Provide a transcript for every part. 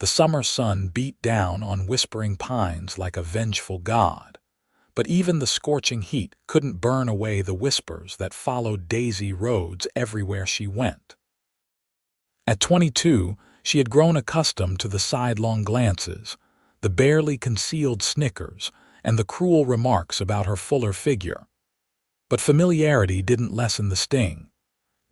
The summer sun beat down on Whispering Pines like a vengeful god. But even the scorching heat couldn't burn away the whispers that followed Daisy Rhodes everywhere she went. At 22, she had grown accustomed to the sidelong glances, the barely concealed snickers, and the cruel remarks about her fuller figure. But familiarity didn't lessen the sting.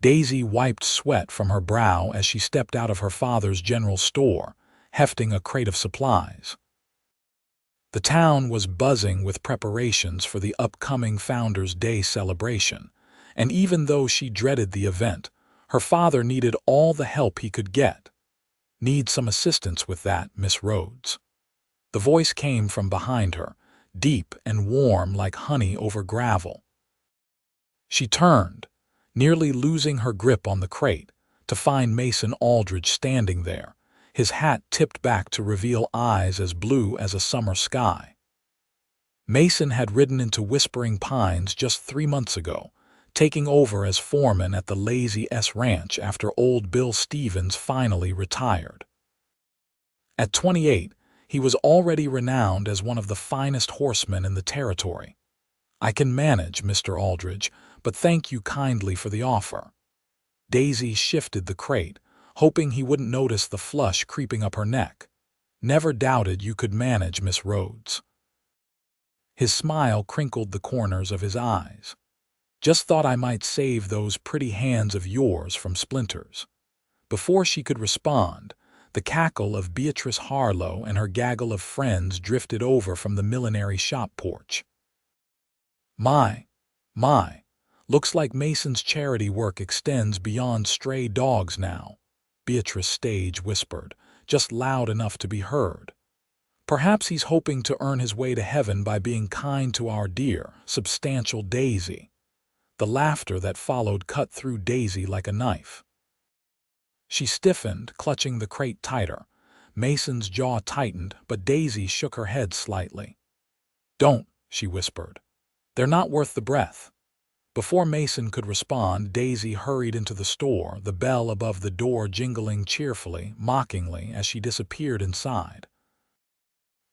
Daisy wiped sweat from her brow as she stepped out of her father's general store, hefting a crate of supplies. The town was buzzing with preparations for the upcoming Founders' Day celebration, and even though she dreaded the event, her father needed all the help he could get. "Need some assistance with that, Miss Rhodes." The voice came from behind her, deep and warm like honey over gravel. She turned, nearly losing her grip on the crate, to find Mason Aldridge standing there, his hat tipped back to reveal eyes as blue as a summer sky. Mason had ridden into Whispering Pines just 3 months ago, taking over as foreman at the Lazy S Ranch after old Bill Stevens finally retired. At 28, he was already renowned as one of the finest horsemen in the territory. "I can manage, Mr. Aldridge, but thank you kindly for the offer." Daisy shifted the crate, hoping he wouldn't notice the flush creeping up her neck. "Never doubted you could manage, Miss Rhodes." His smile crinkled the corners of his eyes. "Just thought I might save those pretty hands of yours from splinters." Before she could respond, the cackle of Beatrice Harlow and her gaggle of friends drifted over from the millinery shop porch. My, looks like Mason's charity work extends beyond stray dogs now," Beatrice Stage whispered, just loud enough to be heard. "Perhaps he's hoping to earn his way to heaven by being kind to our dear, substantial Daisy." The laughter that followed cut through Daisy like a knife. She stiffened, clutching the crate tighter. Mason's jaw tightened, but Daisy shook her head slightly. "Don't," she whispered. "They're not worth the breath." Before Mason could respond, Daisy hurried into the store, the bell above the door jingling cheerfully, mockingly, as she disappeared inside.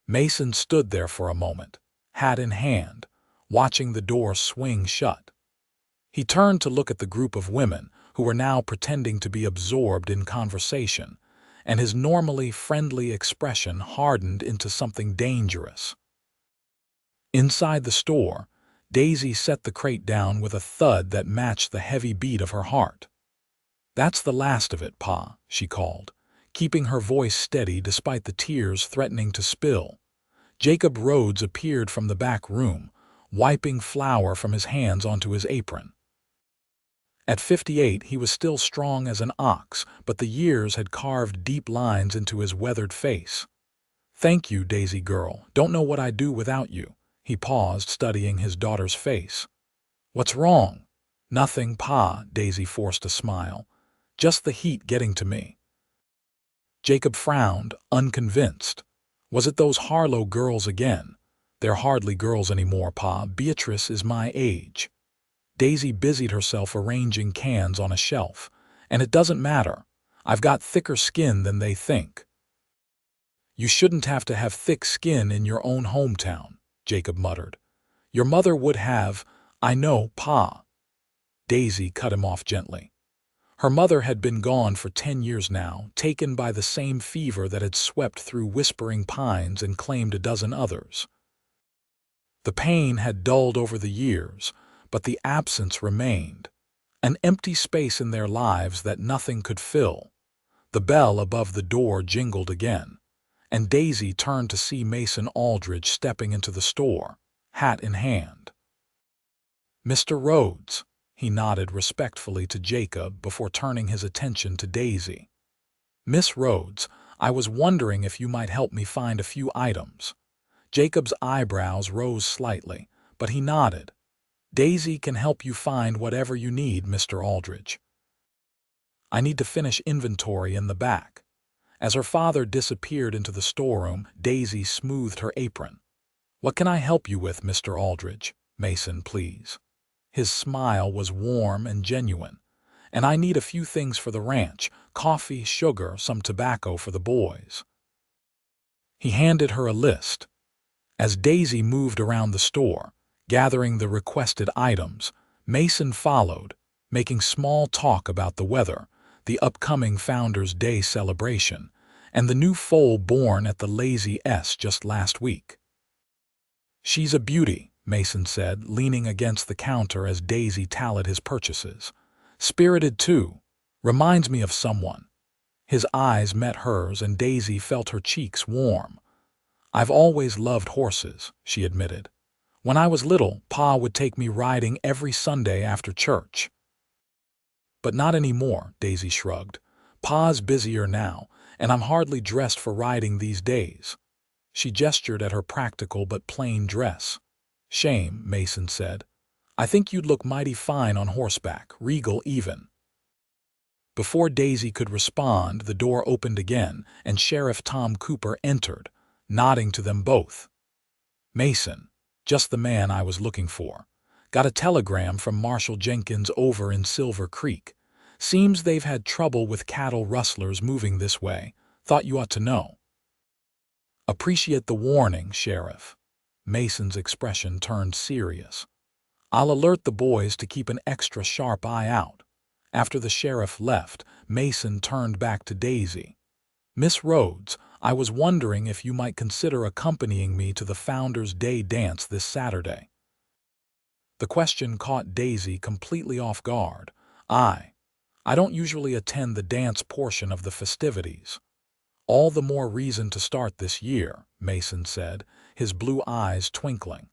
Mason stood there for a moment, hat in hand, watching the door swing shut. He turned to look at the group of women, who were now pretending to be absorbed in conversation, and his normally friendly expression hardened into something dangerous. Inside the store, Daisy set the crate down with a thud that matched the heavy beat of her heart. "That's the last of it, Pa," she called, keeping her voice steady despite the tears threatening to spill. Jacob Rhodes appeared from the back room, wiping flour from his hands onto his apron. At 58, he was still strong as an ox, but the years had carved deep lines into his weathered face. "Thank you, Daisy girl. Don't know what I'd do without you." He paused, studying his daughter's face. "What's wrong?" "Nothing, Pa," Daisy forced a smile. "Just the heat getting to me." Jacob frowned, unconvinced. "Was it those Harlow girls again?" "They're hardly girls anymore, Pa. Beatrice is my age." Daisy busied herself arranging cans on a shelf. "And it doesn't matter. I've got thicker skin than they think." "You shouldn't have to have thick skin in your own hometown," Jacob muttered. "Your mother would have—" "I know, Pa." Daisy cut him off gently. Her mother had been gone for 10 years now, taken by the same fever that had swept through Whispering Pines and claimed a dozen others. The pain had dulled over the years, but the absence remained, an empty space in their lives that nothing could fill. The bell above the door jingled again, and Daisy turned to see Mason Aldridge stepping into the store, hat in hand. "Mr. Rhodes," he nodded respectfully to Jacob before turning his attention to Daisy. "Miss Rhodes, I was wondering if you might help me find a few items." Jacob's eyebrows rose slightly, but he nodded. "Daisy can help you find whatever you need, Mr. Aldridge." "I need to finish inventory in the back." As her father disappeared into the storeroom, Daisy smoothed her apron. "What can I help you with, Mr. Aldridge?" "Mason, please." His smile was warm and genuine. "And I need a few things for the ranch, coffee, sugar, some tobacco for the boys." He handed her a list. As Daisy moved around the store, gathering the requested items, Mason followed, making small talk about the weather, the upcoming Founders' Day celebration, and the new foal born at the Lazy S just last week. "She's a beauty," Mason said, leaning against the counter as Daisy tallied his purchases. "Spirited, too. Reminds me of someone." His eyes met hers and Daisy felt her cheeks warm. "I've always loved horses," she admitted. "When I was little, Pa would take me riding every Sunday after church." "But not anymore," Daisy shrugged. "Pa's busier now, and I'm hardly dressed for riding these days." She gestured at her practical but plain dress. "Shame," Mason said. "I think you'd look mighty fine on horseback, regal even." Before Daisy could respond, the door opened again, and Sheriff Tom Cooper entered, nodding to them both. "Mason, just the man I was looking for. Got a telegram from Marshal Jenkins over in Silver Creek. Seems they've had trouble with cattle rustlers moving this way. Thought you ought to know." "Appreciate the warning, Sheriff." Mason's expression turned serious. "I'll alert the boys to keep an extra sharp eye out." After the sheriff left, Mason turned back to Daisy. "Miss Rhodes, I was wondering if you might consider accompanying me to the Founders' Day dance this Saturday." The question caught Daisy completely off guard. I don't usually attend the dance portion of the festivities." "All the more reason to start this year," Mason said, his blue eyes twinkling.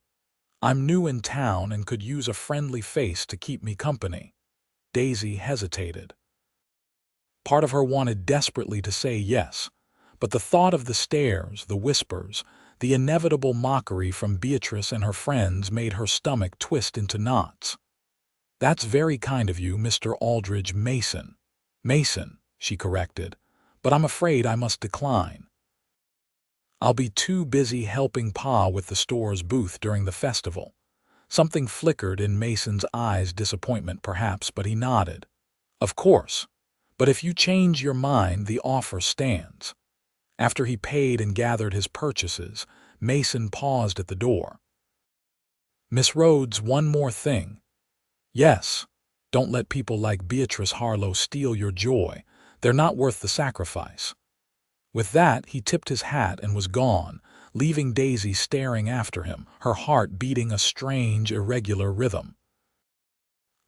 "I'm new in town and could use a friendly face to keep me company." Daisy hesitated. Part of her wanted desperately to say yes, but the thought of the stares, the whispers, the inevitable mockery from Beatrice and her friends made her stomach twist into knots. "That's very kind of you, Mr. Aldridge Mason." "Mason," she corrected, "but I'm afraid I must decline. I'll be too busy helping Pa with the store's booth during the festival." Something flickered in Mason's eyes, disappointment perhaps, but he nodded. "Of course, but if you change your mind, the offer stands." After he paid and gathered his purchases, Mason paused at the door. "Miss Rhodes, one more thing." "Yes. Don't let people like Beatrice Harlow steal your joy. They're not worth the sacrifice." With that, he tipped his hat and was gone, leaving Daisy staring after him, her heart beating a strange, irregular rhythm.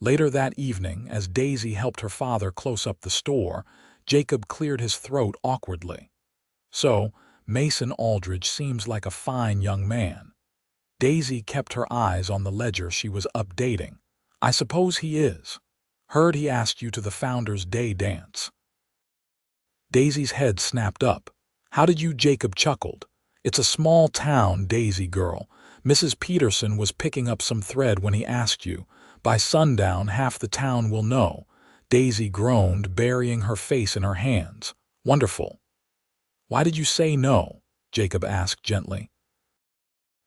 Later that evening, as Daisy helped her father close up the store, Jacob cleared his throat awkwardly. "So, Mason Aldridge seems like a fine young man." Daisy kept her eyes on the ledger she was updating. "I suppose he is. Heard he asked you to the Founders' Day dance." Daisy's head snapped up. "How did you?" Jacob chuckled. "It's a small town, Daisy girl. Mrs. Peterson was picking up some thread when he asked you. By sundown, half the town will know." Daisy groaned, burying her face in her hands. "Wonderful." "Why did you say no?" Jacob asked gently.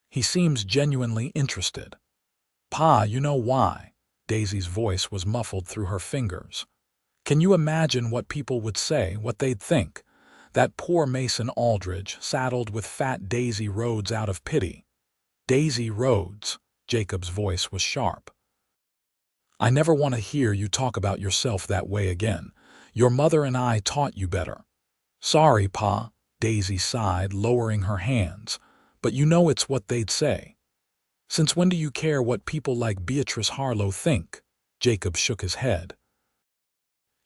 "He seems genuinely interested." "Pa, you know why." Daisy's voice was muffled through her fingers. "Can you imagine what people would say, what they'd think? That poor Mason Aldridge, saddled with fat Daisy Rhodes out of pity." "Daisy Rhodes." Jacob's voice was sharp. "I never want to hear you talk about yourself that way again. Your mother and I taught you better." "Sorry, Pa," Daisy sighed, lowering her hands. "But you know it's what they'd say." "Since when do you care what people like Beatrice Harlow think?" Jacob shook his head.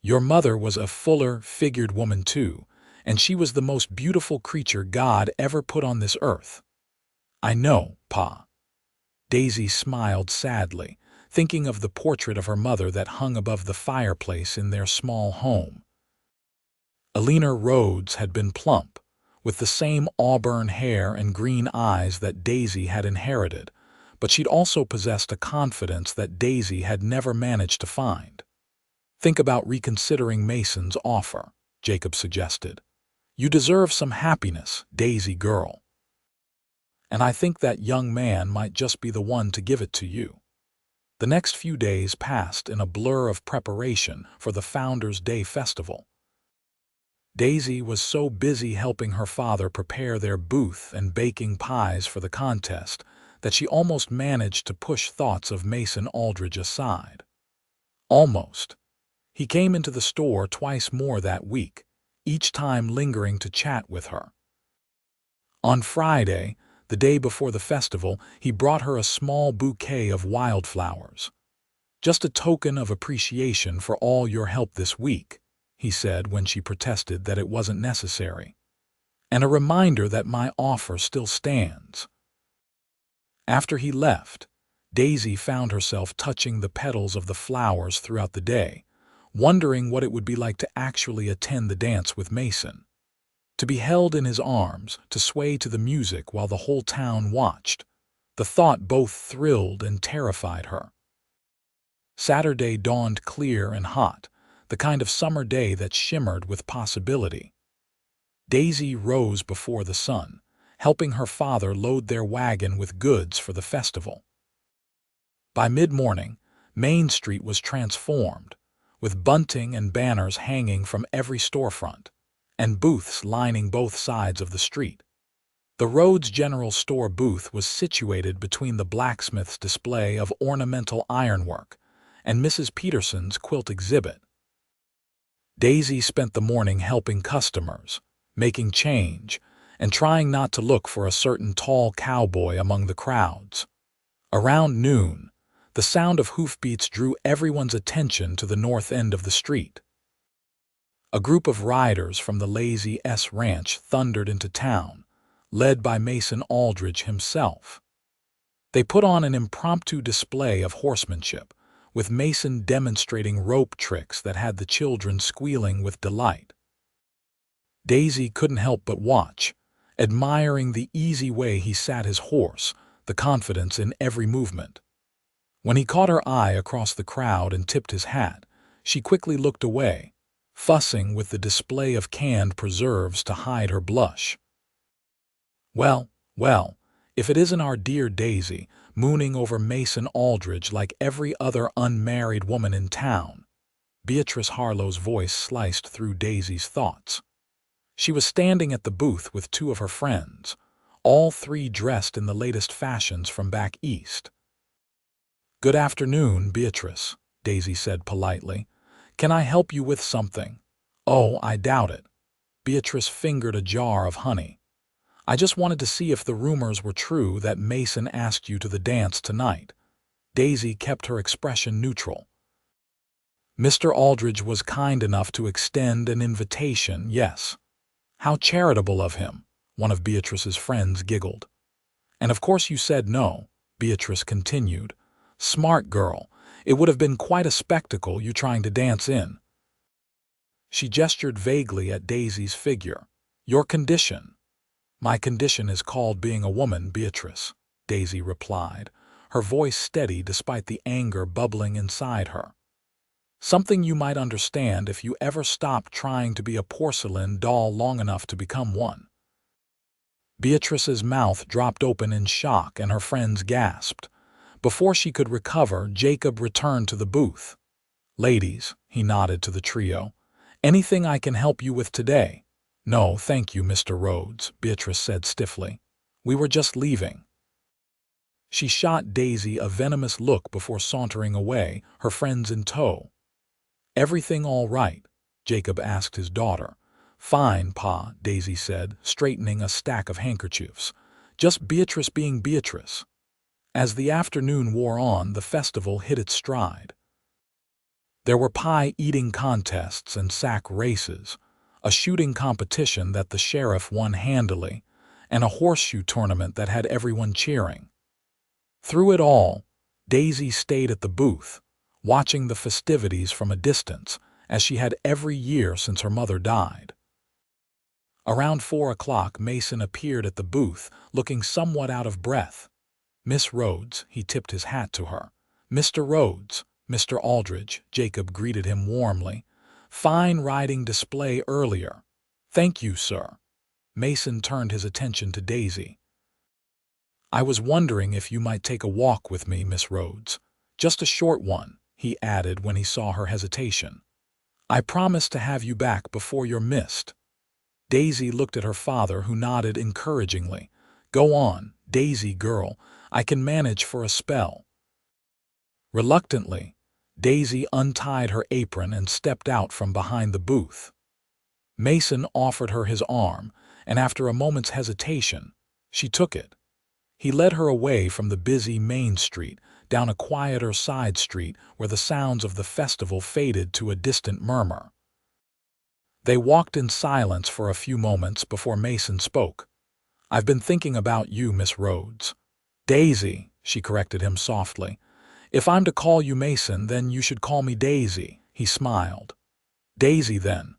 "Your mother was a fuller, figured woman too, and she was the most beautiful creature God ever put on this earth." "I know, Pa." Daisy smiled sadly, thinking of the portrait of her mother that hung above the fireplace in their small home. Eleanor Rhodes had been plump, with the same auburn hair and green eyes that Daisy had inherited, but she'd also possessed a confidence that Daisy had never managed to find. "Think about reconsidering Mason's offer," Jacob suggested. "You deserve some happiness, Daisy girl. And I think that young man might just be the one to give it to you." The next few days passed in a blur of preparation for the Founders' Day festival. Daisy was so busy helping her father prepare their booth and baking pies for the contest that she almost managed to push thoughts of Mason Aldridge aside. Almost. He came into the store twice more that week, each time lingering to chat with her. On Friday, the day before the festival, he brought her a small bouquet of wildflowers. "Just a token of appreciation for all your help this week," he said when she protested that it wasn't necessary, "and a reminder that my offer still stands." After he left, Daisy found herself touching the petals of the flowers throughout the day, wondering what it would be like to actually attend the dance with Mason. To be held in his arms, to sway to the music while the whole town watched. The thought both thrilled and terrified her. Saturday dawned clear and hot, the kind of summer day that shimmered with possibility. Daisy rose before the sun, helping her father load their wagon with goods for the festival. By mid-morning, Main Street was transformed, with bunting and banners hanging from every storefront, and booths lining both sides of the street. The Rhodes General Store booth was situated between the blacksmith's display of ornamental ironwork and Mrs. Peterson's quilt exhibit. Daisy spent the morning helping customers, making change, and trying not to look for a certain tall cowboy among the crowds. Around noon, the sound of hoofbeats drew everyone's attention to the north end of the street. A group of riders from the Lazy S Ranch thundered into town, led by Mason Aldridge himself. They put on an impromptu display of horsemanship, with Mason demonstrating rope tricks that had the children squealing with delight. Daisy couldn't help but watch, admiring the easy way he sat his horse, the confidence in every movement. When he caught her eye across the crowd and tipped his hat, she quickly looked away, fussing with the display of canned preserves to hide her blush. Well, if it isn't our dear Daisy, mooning over Mason Aldridge like every other unmarried woman in town. Beatrice Harlow's voice sliced through Daisy's thoughts. She was standing at the booth with two of her friends, all three dressed in the latest fashions from back east. "Good afternoon, Beatrice," Daisy said politely. "Can I help you with something?" "Oh, I doubt it." Beatrice fingered a jar of honey. "I just wanted to see if the rumors were true that Mason asked you to the dance tonight." Daisy kept her expression neutral. "Mr. Aldridge was kind enough to extend an invitation, yes." "How charitable of him," one of Beatrice's friends giggled. "And of course you said no," Beatrice continued. "Smart girl. It would have been quite a spectacle, you trying to dance in." She gestured vaguely at Daisy's figure. "Your condition." "My condition is called being a woman, Beatrice," Daisy replied, her voice steady despite the anger bubbling inside her. "Something you might understand if you ever stopped trying to be a porcelain doll long enough to become one." Beatrice's mouth dropped open in shock and her friends gasped. Before she could recover, Jacob returned to the booth. "Ladies," he nodded to the trio, "anything I can help you with today?" "No, thank you, Mr. Rhodes," Beatrice said stiffly. "We were just leaving." She shot Daisy a venomous look before sauntering away, her friends in tow. "Everything all right?" Jacob asked his daughter. "Fine, Pa," Daisy said, straightening a stack of handkerchiefs. "Just Beatrice being Beatrice." As the afternoon wore on, the festival hit its stride. There were pie-eating contests and sack races, a shooting competition that the sheriff won handily, and a horseshoe tournament that had everyone cheering. Through it all, Daisy stayed at the booth, watching the festivities from a distance, as she had every year since her mother died. Around 4 o'clock, Mason appeared at the booth, looking somewhat out of breath. "Miss Rhodes," he tipped his hat to her. "Mr. Rhodes, Mr. Aldridge," Jacob greeted him warmly. "Fine riding display earlier." "Thank you, sir." Mason turned his attention to Daisy. "I was wondering if you might take a walk with me, Miss Rhodes. Just a short one," he added when he saw her hesitation. "I promise to have you back before you're missed." Daisy looked at her father, who nodded encouragingly. "Go on, Daisy girl, I can manage for a spell." Reluctantly, Daisy untied her apron and stepped out from behind the booth. Mason offered her his arm, and after a moment's hesitation, she took it. He led her away from the busy main street, down a quieter side street where the sounds of the festival faded to a distant murmur. They walked in silence for a few moments before Mason spoke. "I've been thinking about you, Miss Rhodes." "Daisy," she corrected him softly. "If I'm to call you Mason, then you should call me Daisy," he smiled. "Daisy, then.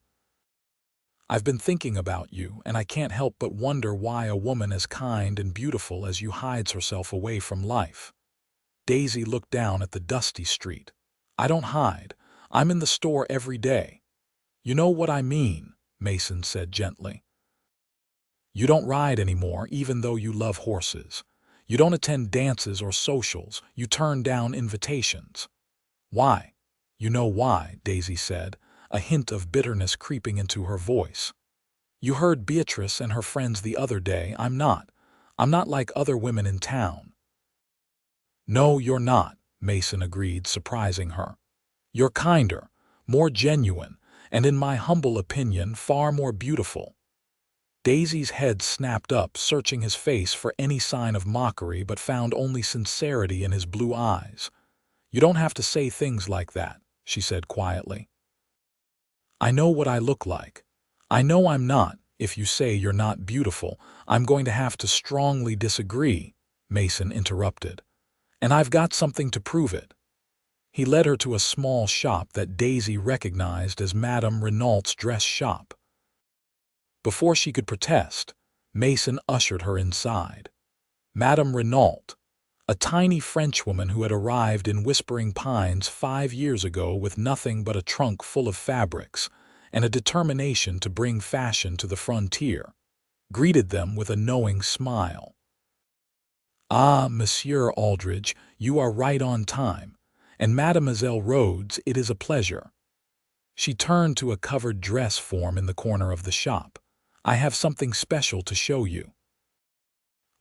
I've been thinking about you, and I can't help but wonder why a woman as kind and beautiful as you hides herself away from life." Daisy looked down at the dusty street. "I don't hide. I'm in the store every day." "You know what I mean," Mason said gently. "You don't ride anymore, even though you love horses. You don't attend dances or socials. You turn down invitations." "Why?" "You know why," Daisy said, a hint of bitterness creeping into her voice. "You heard Beatrice and her friends the other day. I'm not like other women in town." "No, you're not," Mason agreed, surprising her. "You're kinder, more genuine, and in my humble opinion, far more beautiful." Daisy's head snapped up, searching his face for any sign of mockery, but found only sincerity in his blue eyes. "You don't have to say things like that," she said quietly. "I know what I look like. I know I'm not. If you say you're not beautiful, I'm going to have to strongly disagree," Mason interrupted. "And I've got something to prove it." He led her to a small shop that Daisy recognized as Madame Renault's dress shop. Before she could protest, Mason ushered her inside. Madame Renault, a tiny Frenchwoman who had arrived in Whispering Pines 5 years ago with nothing but a trunk full of fabrics and a determination to bring fashion to the frontier, greeted them with a knowing smile. "Ah, Monsieur Aldridge, you are right on time. And Mademoiselle Rhodes, it is a pleasure." She turned to a covered dress form in the corner of the shop. "I have something special to show you."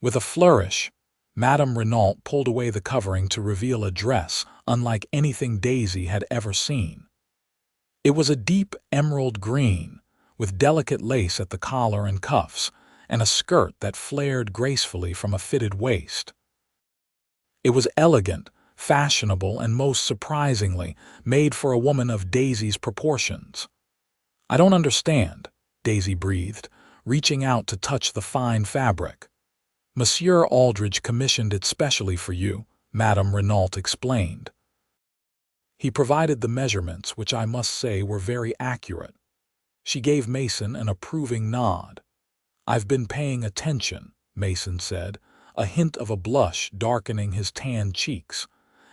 With a flourish, Madame Renault pulled away the covering to reveal a dress unlike anything Daisy had ever seen. It was a deep emerald green, with delicate lace at the collar and cuffs, and a skirt that flared gracefully from a fitted waist. It was elegant, fashionable, and most surprisingly, made for a woman of Daisy's proportions. "I don't understand," Daisy breathed, reaching out to touch the fine fabric. "Monsieur Aldridge commissioned it specially for you," Madame Renault explained. "He provided the measurements, which I must say were very accurate." She gave Mason an approving nod. "I've been paying attention," Mason said, a hint of a blush darkening his tanned cheeks.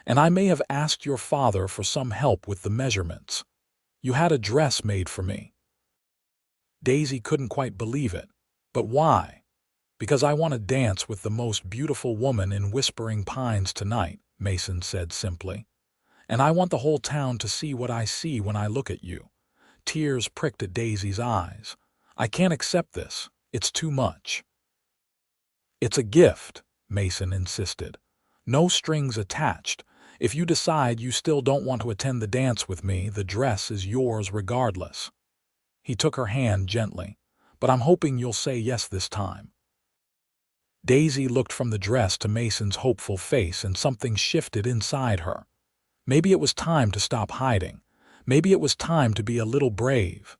"And I may have asked your father for some help with the measurements. You had a dress made for me." Daisy couldn't quite believe it. "But why?" "Because I want to dance with the most beautiful woman in Whispering Pines tonight," Mason said simply. "And I want the whole town to see what I see when I look at you." Tears pricked at Daisy's eyes. "I can't accept this. It's too much." "It's a gift," Mason insisted. "No strings attached. If you decide you still don't want to attend the dance with me, the dress is yours regardless." He took her hand gently. "But I'm hoping you'll say yes this time." Daisy looked from the dress to Mason's hopeful face, and something shifted inside her. Maybe it was time to stop hiding. Maybe it was time to be a little brave.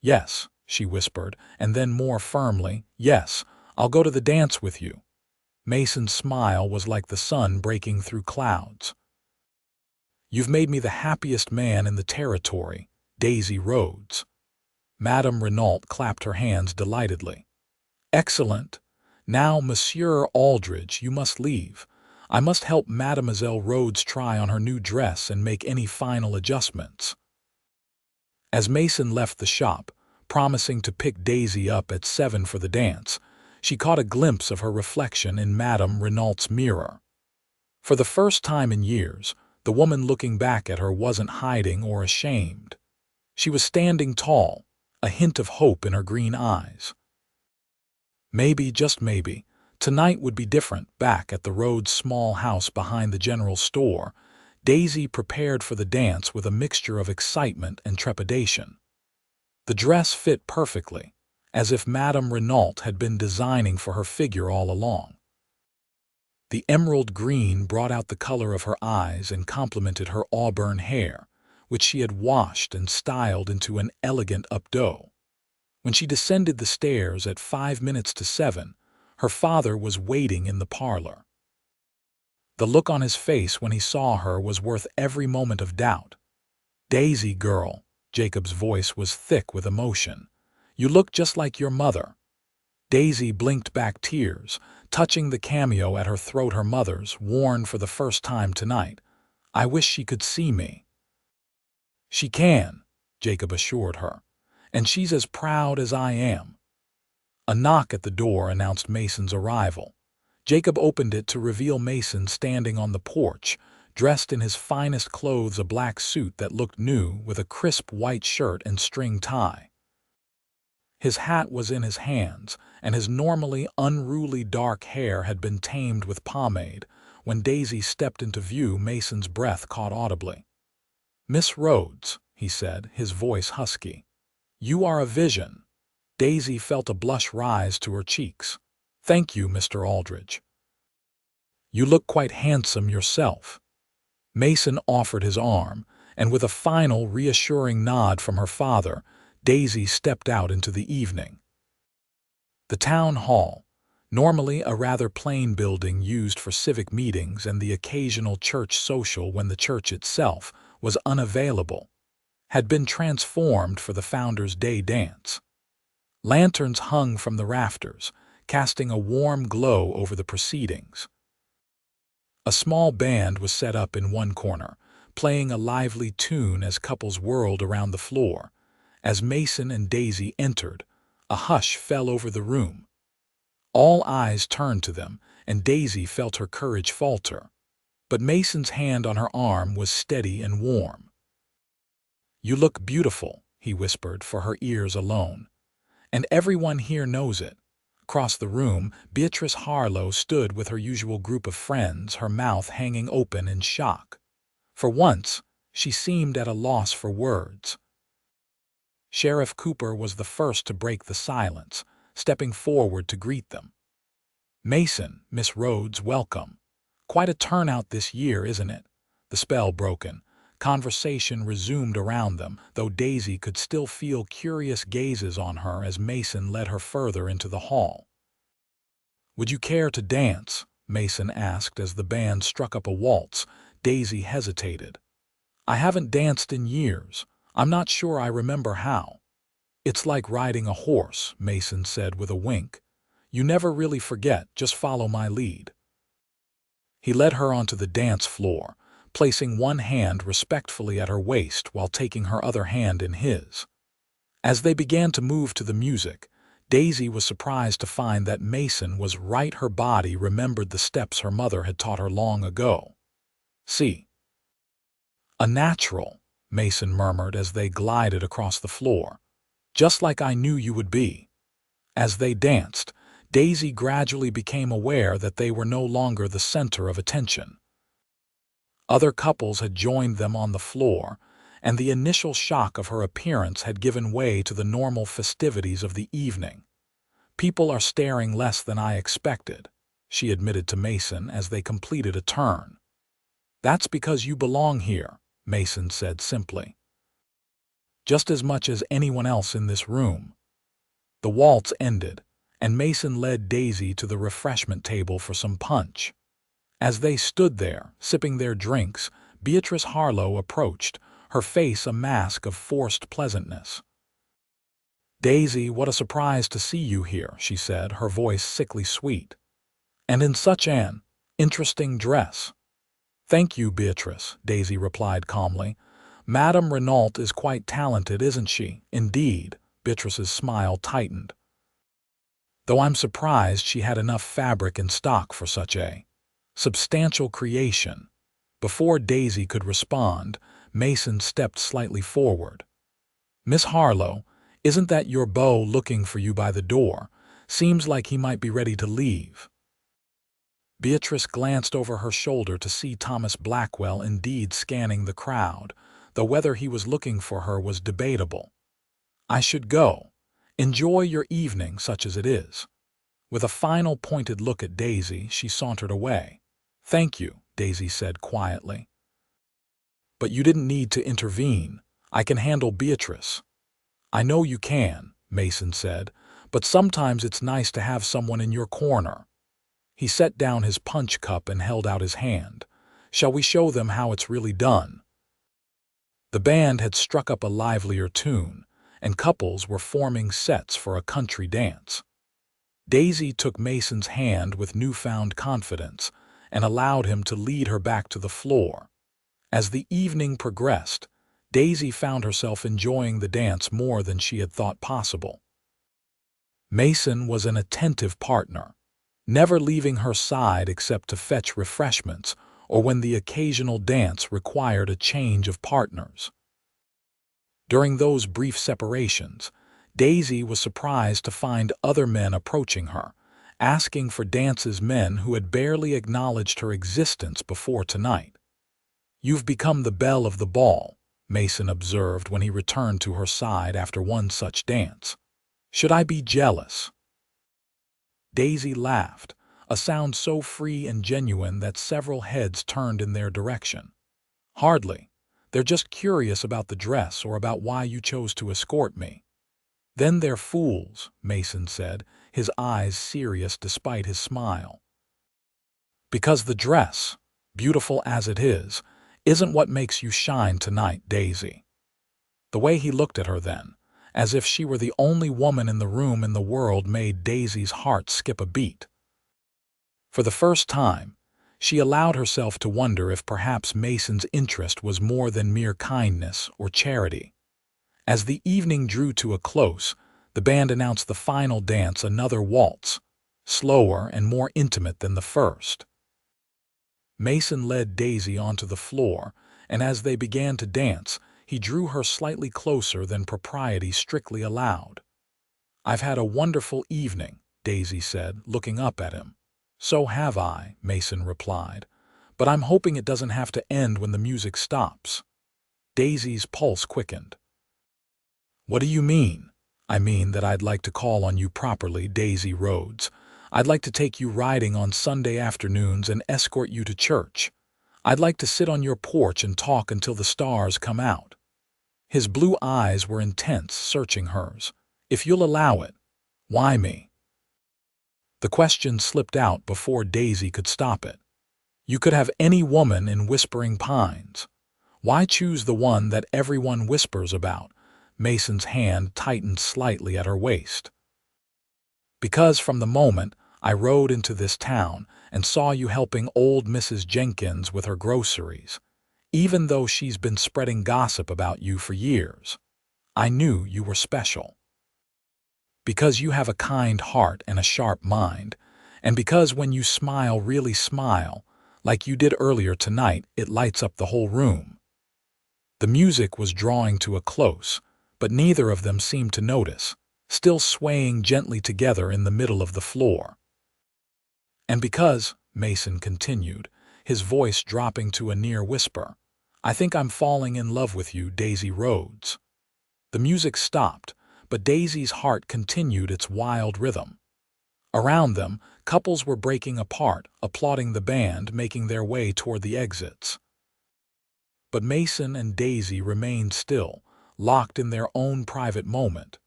"Yes," she whispered, and then more firmly, "Yes, I'll go to the dance with you." Mason's smile was like the sun breaking through clouds. "You've made me the happiest man in the territory, Daisy Rhodes." Madame Renault clapped her hands delightedly. "Excellent. Now, Monsieur Aldridge, you must leave. I must help Mademoiselle Rhodes try on her new dress and make any final adjustments." As Mason left the shop, promising to pick Daisy up at 7 for the dance, she caught a glimpse of her reflection in Madame Renault's mirror. For the first time in years, the woman looking back at her wasn't hiding or ashamed. She was standing tall, a hint of hope in her green eyes. Maybe, just maybe, tonight would be different. Back at the Rhodes small house behind the general store, Daisy prepared for the dance with a mixture of excitement and trepidation. The dress fit perfectly, as if Madame Renault had been designing for her figure all along. The emerald green brought out the color of her eyes and complemented her auburn hair, which she had washed and styled into an elegant updo. When she descended the stairs at 7:05, her father was waiting in the parlor. The look on his face when he saw her was worth every moment of doubt. "Daisy, girl," Jacob's voice was thick with emotion. "You look just like your mother." Daisy blinked back tears, touching the cameo at her throat. Her mother's, worn for the first time tonight. "I wish she could see me." "She can," Jacob assured her, "and she's as proud as I am." A knock at the door announced Mason's arrival. Jacob opened it to reveal Mason standing on the porch, dressed in his finest clothes, a black suit that looked new with a crisp white shirt and string tie. His hat was in his hands, and his normally unruly dark hair had been tamed with pomade. When Daisy stepped into view, Mason's breath caught audibly. "Miss Rhodes," he said, his voice husky. "You are a vision." Daisy felt a blush rise to her cheeks. "Thank you, Mr. Aldridge. You look quite handsome yourself." Mason offered his arm, and with a final reassuring nod from her father, Daisy stepped out into the evening. The town hall, normally a rather plain building used for civic meetings and the occasional church social when the church itself was unavailable, had been transformed for the Founders' Day dance. Lanterns hung from the rafters, casting a warm glow over the proceedings. A small band was set up in one corner, playing a lively tune as couples whirled around the floor. As Mason and Daisy entered, a hush fell over the room. All eyes turned to them, and Daisy felt her courage falter. But Mason's hand on her arm was steady and warm. "You look beautiful," he whispered for her ears alone. "And everyone here knows it." Across the room, Beatrice Harlow stood with her usual group of friends, her mouth hanging open in shock. For once, she seemed at a loss for words. Sheriff Cooper was the first to break the silence, stepping forward to greet them. "Mason, Miss Rhodes, welcome. Quite a turnout this year, isn't it?" The spell broken. Conversation resumed around them, though Daisy could still feel curious gazes on her as Mason led her further into the hall. "Would you care to dance?" Mason asked as the band struck up a waltz. Daisy hesitated. "I haven't danced in years. I'm not sure I remember how." "It's like riding a horse," Mason said with a wink. "You never really forget, just follow my lead." He led her onto the dance floor, placing one hand respectfully at her waist while taking her other hand in his. As they began to move to the music, Daisy was surprised to find that Mason was right. Her body remembered the steps her mother had taught her long ago. "See." "A natural," Mason murmured as they glided across the floor. "Just like I knew you would be." As they danced, Daisy gradually became aware that they were no longer the center of attention. Other couples had joined them on the floor, and the initial shock of her appearance had given way to the normal festivities of the evening. "People are staring less than I expected," she admitted to Mason as they completed a turn. "That's because you belong here," Mason said simply. "Just as much as anyone else in this room." The waltz ended, and Mason led Daisy to the refreshment table for some punch. As they stood there, sipping their drinks, Beatrice Harlow approached, her face a mask of forced pleasantness. "Daisy, what a surprise to see you here," she said, her voice sickly sweet. "And in such an interesting dress." "Thank you, Beatrice," Daisy replied calmly. "Madame Renault is quite talented, isn't she?" "Indeed," Beatrice's smile tightened. "Though I'm surprised she had enough fabric in stock for such a substantial creation." Before Daisy could respond, Mason stepped slightly forward. "Miss Harlow, Isn't that your beau looking for you by the door? Seems like he might be ready to leave." Beatrice glanced over her shoulder to see Thomas Blackwell indeed scanning the crowd, though whether he was looking for her was debatable. "I should go. Enjoy your evening, such as it is." With a final pointed look at Daisy, she sauntered away. "Thank you," Daisy said quietly. "But you didn't need to intervene. I can handle Beatrice." "I know you can," Mason said, "but sometimes it's nice to have someone in your corner." He set down his punch cup and held out his hand. "Shall we show them how it's really done?" The band had struck up a livelier tune, and couples were forming sets for a country dance. Daisy took Mason's hand with newfound confidence and allowed him to lead her back to the floor. As the evening progressed, Daisy found herself enjoying the dance more than she had thought possible. Mason was an attentive partner, never leaving her side except to fetch refreshments or when the occasional dance required a change of partners. During those brief separations, Daisy was surprised to find other men approaching her, asking for dances, men who had barely acknowledged her existence before tonight. "You've become the belle of the ball," Mason observed when he returned to her side after one such dance. "Should I be jealous?" Daisy laughed, a sound so free and genuine that several heads turned in their direction. "Hardly. They're just curious about the dress or about why you chose to escort me." "Then they're fools," Mason said, his eyes serious despite his smile. "Because the dress, beautiful as it is, isn't what makes you shine tonight, Daisy." The way he looked at her then, as if she were the only woman in the room in the world, made Daisy's heart skip a beat. For the first time, she allowed herself to wonder if perhaps Mason's interest was more than mere kindness or charity. As the evening drew to a close, the band announced the final dance, another waltz, slower and more intimate than the first. Mason led Daisy onto the floor, and as they began to dance, he drew her slightly closer than propriety strictly allowed. "I've had a wonderful evening," Daisy said, looking up at him. "So have I," Mason replied, "but I'm hoping it doesn't have to end when the music stops." Daisy's pulse quickened. "What do you mean?" "I mean that I'd like to call on you properly, Daisy Rhodes. I'd like to take you riding on Sunday afternoons and escort you to church. I'd like to sit on your porch and talk until the stars come out." His blue eyes were intense, searching hers. "If you'll allow it." "Why me?" The question slipped out before Daisy could stop it. "You could have any woman in Whispering Pines. Why choose the one that everyone whispers about?" Mason's hand tightened slightly at her waist. "Because from the moment I rode into this town and saw you helping old Mrs. Jenkins with her groceries, even though she's been spreading gossip about you for years, I knew you were special. Because you have a kind heart and a sharp mind, and because when you smile, really smile, like you did earlier tonight, it lights up the whole room." The music was drawing to a close, but neither of them seemed to notice, still swaying gently together in the middle of the floor. "And because," Mason continued, his voice dropping to a near whisper, "I think I'm falling in love with you, Daisy Rhodes." The music stopped, but Daisy's heart continued its wild rhythm. Around them, couples were breaking apart, applauding the band, making their way toward the exits. But Mason and Daisy remained still, locked in their own private moment.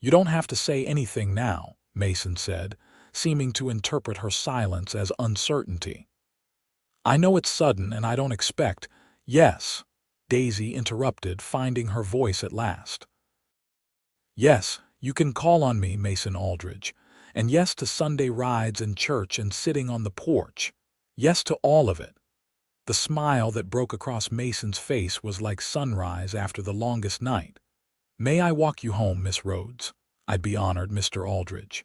"You don't have to say anything now," Mason said, seeming to interpret her silence as uncertainty. "I know it's sudden and I don't expect—" "Yes," Daisy interrupted, finding her voice at last. "Yes, you can call on me, Mason Aldridge. And yes to Sunday rides and church and sitting on the porch. Yes to all of it." The smile that broke across Mason's face was like sunrise after the longest night. "May I walk you home, Miss Rhodes?" "I'd be honored, Mr. Aldridge."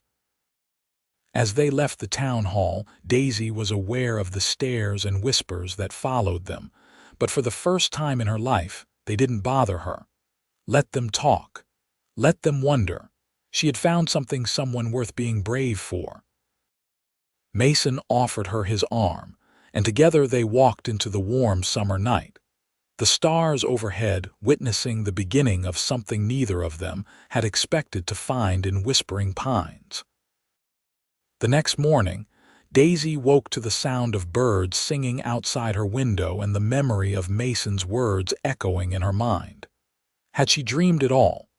As they left the town hall, Daisy was aware of the stares and whispers that followed them, but for the first time in her life, they didn't bother her. Let them talk. Let them wonder. She had found someone worth being brave for. Mason offered her his arm, and together they walked into the warm summer night. The stars overhead witnessing the beginning of something neither of them had expected to find in Whispering Pines. The next morning, Daisy woke to the sound of birds singing outside her window and the memory of Mason's words echoing in her mind. Had she dreamed it all?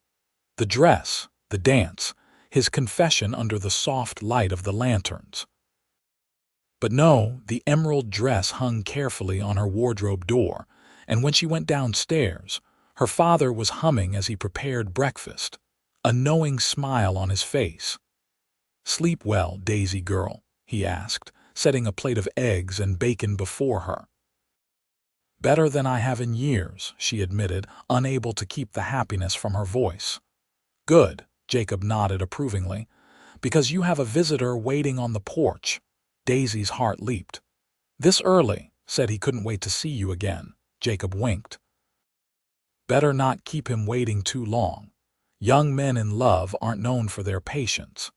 The dress, the dance, his confession under the soft light of the lanterns. But no, the emerald dress hung carefully on her wardrobe door, and when she went downstairs, her father was humming as he prepared breakfast, a knowing smile on his face. "Sleep well, Daisy girl," he asked, setting a plate of eggs and bacon before her. "Better than I have in years," she admitted, unable to keep the happiness from her voice. "Good," Jacob nodded approvingly, "because you have a visitor waiting on the porch." Daisy's heart leaped. "This early," said he couldn't wait to see you again. Jacob winked. "Better not keep him waiting too long. Young men in love aren't known for their patience."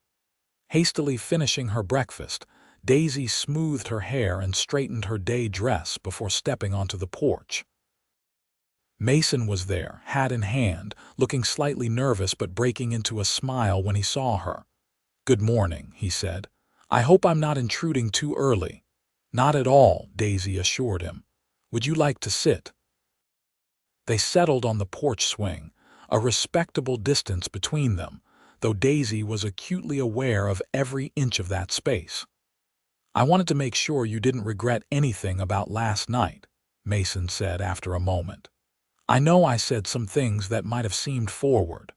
Hastily finishing her breakfast, Daisy smoothed her hair and straightened her day dress before stepping onto the porch. Mason was there, hat in hand, looking slightly nervous but breaking into a smile when he saw her. "Good morning," he said. "I hope I'm not intruding too early." "Not at all," Daisy assured him. "Would you like to sit?" They settled on the porch swing, a respectable distance between them, though Daisy was acutely aware of every inch of that space. "I wanted to make sure you didn't regret anything about last night," Mason said after a moment. "I know I said some things that might have seemed forward."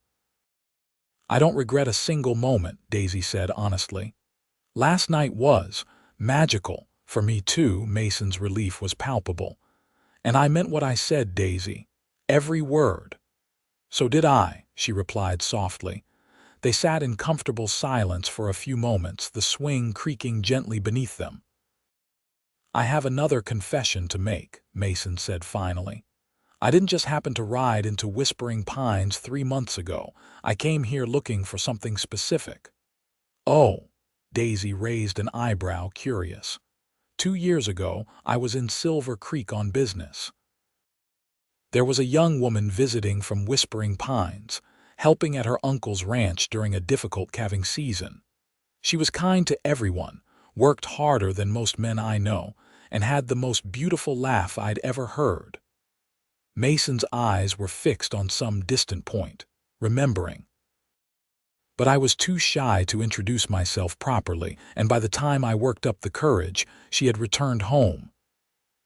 "I don't regret a single moment," Daisy said honestly. "Last night was magical for me too." Mason's relief was palpable. "And I meant what I said, Daisy. Every word." "So did I," she replied softly. They sat in comfortable silence for a few moments, the swing creaking gently beneath them. "I have another confession to make," Mason said finally. "I didn't just happen to ride into Whispering Pines 3 months ago. I came here looking for something specific." "Oh," Daisy raised an eyebrow, curious. 2 years ago, I was in Silver Creek on business. There was a young woman visiting from Whispering Pines, helping at her uncle's ranch during a difficult calving season. She was kind to everyone, worked harder than most men I know, and had the most beautiful laugh I'd ever heard." Mason's eyes were fixed on some distant point, remembering. "But I was too shy to introduce myself properly, and by the time I worked up the courage, she had returned home."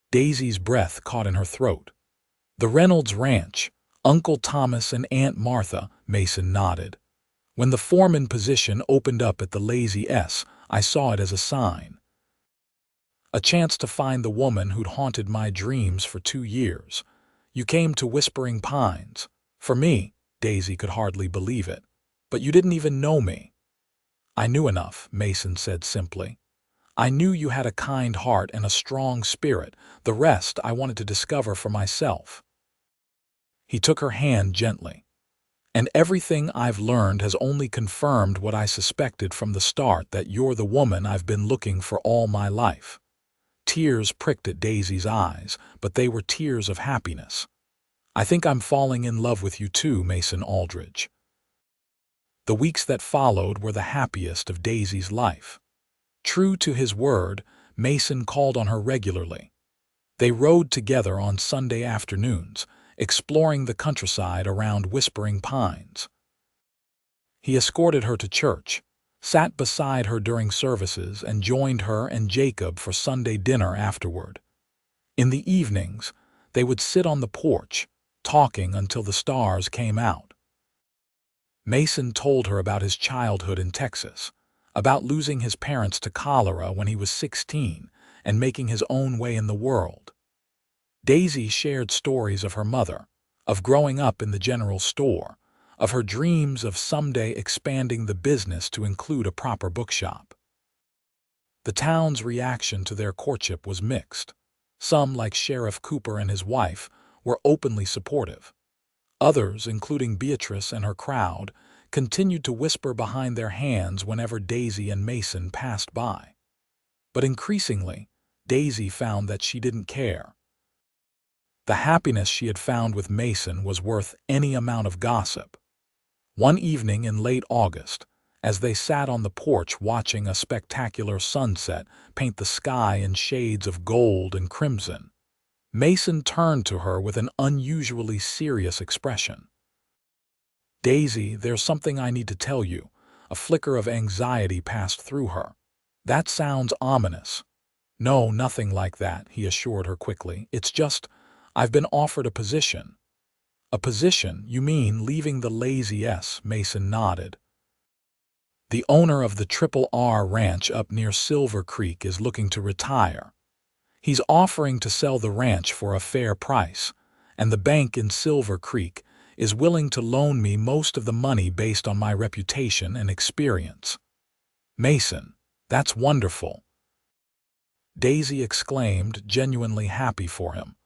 Daisy's breath caught in her throat. "The Reynolds Ranch, Uncle Thomas and Aunt Martha," Mason nodded. "When the foreman position opened up at the Lazy S, I saw it as a sign. A chance to find the woman who'd haunted my dreams for 2 years. You came to Whispering Pines. For me," Daisy could hardly believe it. "But you didn't even know me." "I knew enough," Mason said simply. "I knew you had a kind heart and a strong spirit. The rest I wanted to discover for myself." He took her hand gently. "And everything I've learned has only confirmed what I suspected from the start, that you're the woman I've been looking for all my life." Tears pricked at Daisy's eyes, but they were tears of happiness. "I think I'm falling in love with you too, Mason Aldridge." The weeks that followed were the happiest of Daisy's life. True to his word, Mason called on her regularly. They rode together on Sunday afternoons, exploring the countryside around Whispering Pines. He escorted her to church, sat beside her during services, and joined her and Jacob for Sunday dinner afterward. In the evenings, they would sit on the porch, talking until the stars came out. Mason told her about his childhood in Texas, about losing his parents to cholera when he was 16 and making his own way in the world. Daisy shared stories of her mother, of growing up in the general store, of her dreams of someday expanding the business to include a proper bookshop. The town's reaction to their courtship was mixed. Some, like Sheriff Cooper and his wife, were openly supportive. Others, including Beatrice and her crowd, continued to whisper behind their hands whenever Daisy and Mason passed by. But increasingly, Daisy found that she didn't care. The happiness she had found with Mason was worth any amount of gossip. One evening in late August, as they sat on the porch watching a spectacular sunset paint the sky in shades of gold and crimson, Mason turned to her with an unusually serious expression. "Daisy, there's something I need to tell you." A flicker of anxiety passed through her. "That sounds ominous." "No, nothing like that," he assured her quickly. "It's just, I've been offered a position." "A position? You mean leaving the Lazy S?" Mason nodded. "The owner of the R ranch up near Silver Creek is looking to retire. He's offering to sell the ranch for a fair price, and the bank in Silver Creek is willing to loan me most of the money based on my reputation and experience." "Mason, that's wonderful!" Daisy exclaimed, genuinely happy for him.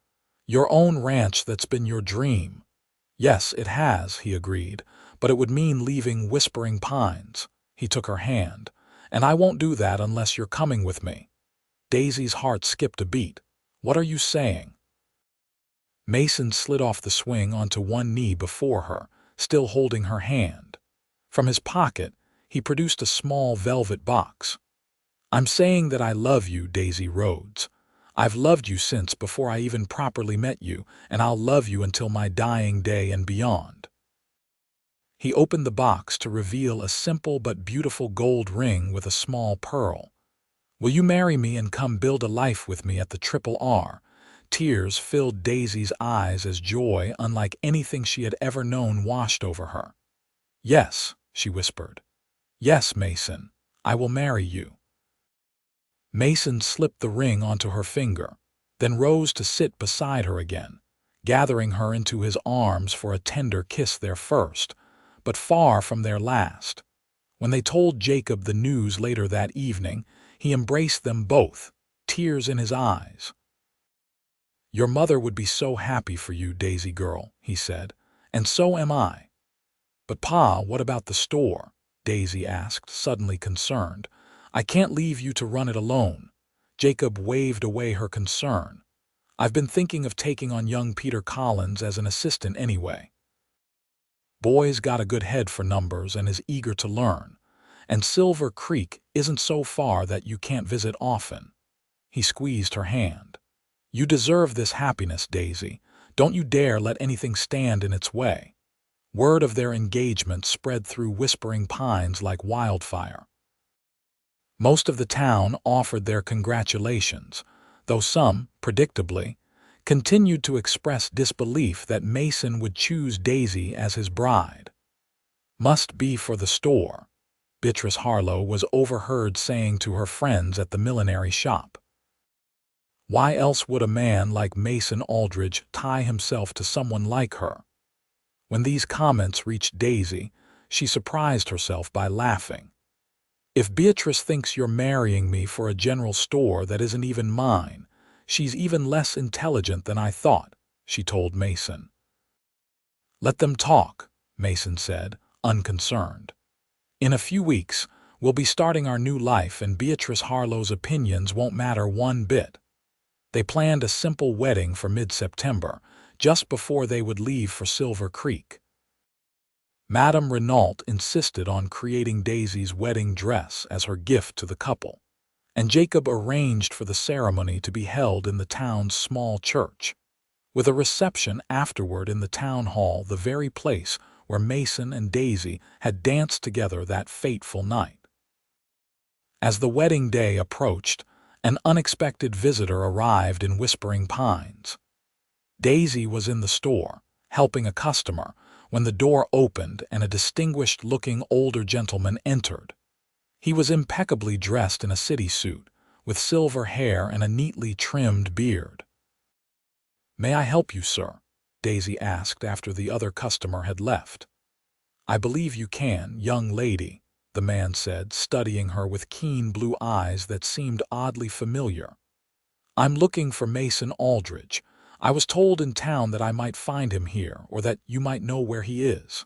"Your own ranch that's been your dream." "Yes, it has," he agreed, "but it would mean leaving Whispering Pines." He took her hand. "And I won't do that unless you're coming with me." Daisy's heart skipped a beat. "What are you saying?" Mason slid off the swing onto one knee before her, still holding her hand. From his pocket, he produced a small velvet box. "I'm saying that I love you, Daisy Rhodes. I've loved you since before I even properly met you, and I'll love you until my dying day and beyond." He opened the box to reveal a simple but beautiful gold ring with a small pearl. "Will you marry me and come build a life with me at the R?" Tears filled Daisy's eyes as joy unlike anything she had ever known washed over her. "Yes," she whispered. "Yes, Mason, I will marry you." Mason slipped the ring onto her finger, then rose to sit beside her again, gathering her into his arms for a tender kiss, their first, but far from their last. When they told Jacob the news later that evening, he embraced them both, tears in his eyes. "Your mother would be so happy for you, Daisy girl," he said, "and so am I." "But Pa, what about the store?" Daisy asked, suddenly concerned. "I can't leave you to run it alone." Jacob waved away her concern. "I've been thinking of taking on young Peter Collins as an assistant anyway. Boy's got a good head for numbers and is eager to learn, and Silver Creek isn't so far that you can't visit often." He squeezed her hand. "You deserve this happiness, Daisy. Don't you dare let anything stand in its way." Word of their engagement spread through Whispering Pines like wildfire. Most of the town offered their congratulations, though some, predictably, continued to express disbelief that Mason would choose Daisy as his bride. "Must be for the store," Beatrice Harlow was overheard saying to her friends at the millinery shop. Why else would a man like Mason Aldridge tie himself to someone like her? When these comments reached Daisy, she surprised herself by laughing. "If Beatrice thinks you're marrying me for a general store that isn't even mine, she's even less intelligent than I thought," she told Mason. "Let them talk," Mason said, unconcerned. "In a few weeks, we'll be starting our new life and Beatrice Harlow's opinions won't matter one bit." They planned a simple wedding for mid-September, just before they would leave for Silver Creek. Madame Renault insisted on creating Daisy's wedding dress as her gift to the couple, and Jacob arranged for the ceremony to be held in the town's small church, with a reception afterward in the town hall, the very place where Mason and Daisy had danced together that fateful night. As the wedding day approached, an unexpected visitor arrived in Whispering Pines. Daisy was in the store, helping a customer, when the door opened and a distinguished-looking older gentleman entered. He was impeccably dressed in a city suit, with silver hair and a neatly trimmed beard. "May I help you, sir?" Daisy asked after the other customer had left. "I believe you can, young lady," the man said, studying her with keen blue eyes that seemed oddly familiar. "I'm looking for Mason Aldridge. I was told in town that I might find him here, or that you might know where he is.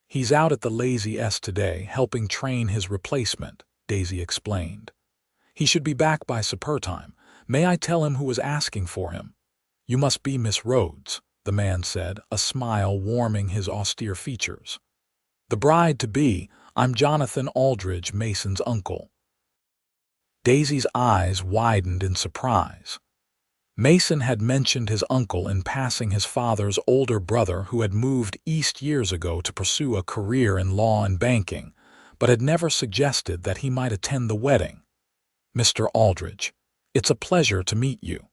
He's out at the Lazy S today, helping train his replacement, Daisy explained. He should be back by supper time. May I tell him who was asking for him? You must be Miss Rhodes, the man said, a smile warming his austere features. The bride-to-be. I'm Jonathan Aldridge, Mason's uncle. Daisy's eyes widened in surprise. Mason had mentioned his uncle in passing his father's older brother who had moved east years ago to pursue a career in law and banking, but had never suggested that he might attend the wedding. Mr. Aldridge, it's a pleasure to meet you.